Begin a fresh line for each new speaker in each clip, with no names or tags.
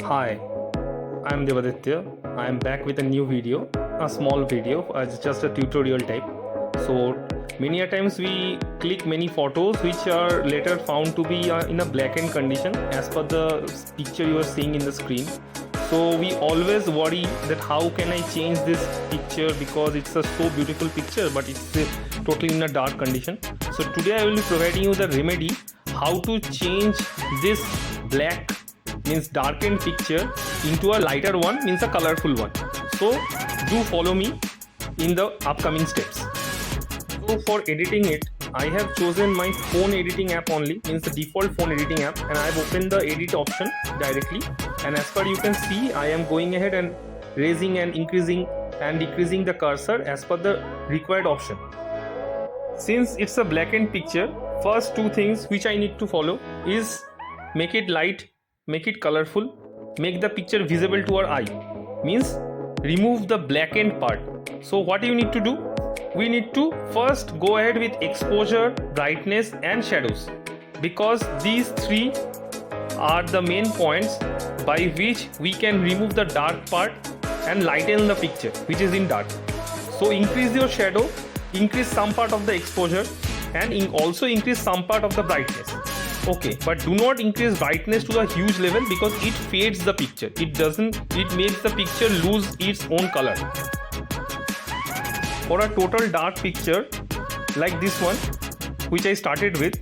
Hi, I'm Devaditya. I'm back with a new video, a small video, just a tutorial type. So many a times we click many photos which are later found to be in a blackened condition as per the picture you are seeing in the screen. So we always worry that how can I change this picture because it's a so beautiful picture but it's totally in a dark condition. So today I will be providing you the remedy how to change this black means darkened picture into a lighter one means a colorful one. So do follow me in the upcoming steps. So for editing it, I have chosen my phone editing app only, means the default phone editing app, and I have opened the edit option directly, and as per you can see I am going ahead and raising and increasing and decreasing the cursor as per the required option. Since it's a blackened picture, first two things which I need to follow is make it light, make it colorful, make the picture visible to our eye, means remove the blackened part. So what you need to do, we need to first go ahead with exposure, brightness and shadows, because these three are the main points by which we can remove the dark part and lighten the picture which is in dark. So increase your shadow, increase some part of the exposure and also increase some part of the brightness. Okay, but do not increase brightness to a huge level because it fades the picture. It makes the picture lose its own color. For a total dark picture like this one which I started with,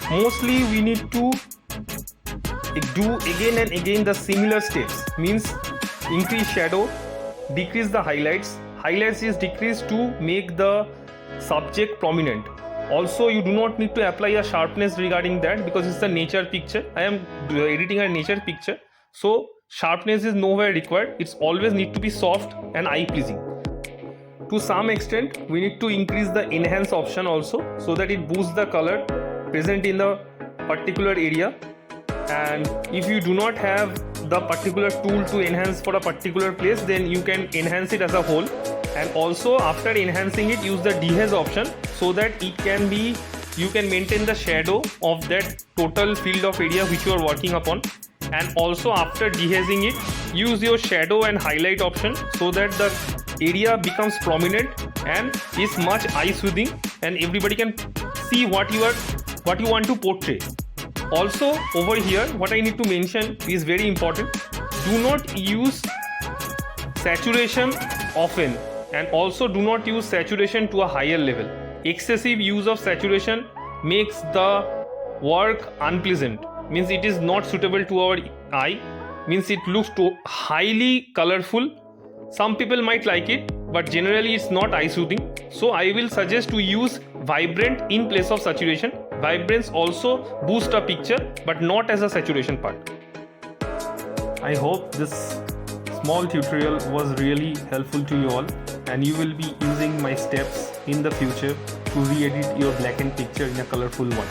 mostly we need to do again and again the similar steps, means increase shadow, decrease the highlights. Highlights is decreased to make the subject prominent. Also you do not need to apply a sharpness regarding that because it's a nature picture. I am editing a nature picture, so sharpness is nowhere required. It's always need to be soft and eye pleasing. To some extent we need to increase the enhance option also, so that it boosts the color present in the particular area. And if you do not have the particular tool to enhance for a particular place, then you can enhance it as a whole. And also after enhancing it, use the dehaze option so that you can maintain the shadow of that total field of area which you are working upon. And also after dehazing it, use your shadow and highlight option so that the area becomes prominent and is much eye soothing and everybody can see what you want to portray. Also over here what I need to mention is very important. Do not use saturation often, and also do not use saturation to a higher level. Excessive use of saturation makes the work unpleasant, means it is not suitable to our eye, means it looks too highly colorful. Some people might like it, but generally it's not eye soothing. So I will suggest to use vibrant in place of saturation. Vibrance also boosts a picture but not as a saturation part. I hope this small tutorial was really helpful to you all, and you will be using my steps in the future to re-edit your blackened picture in a colorful one.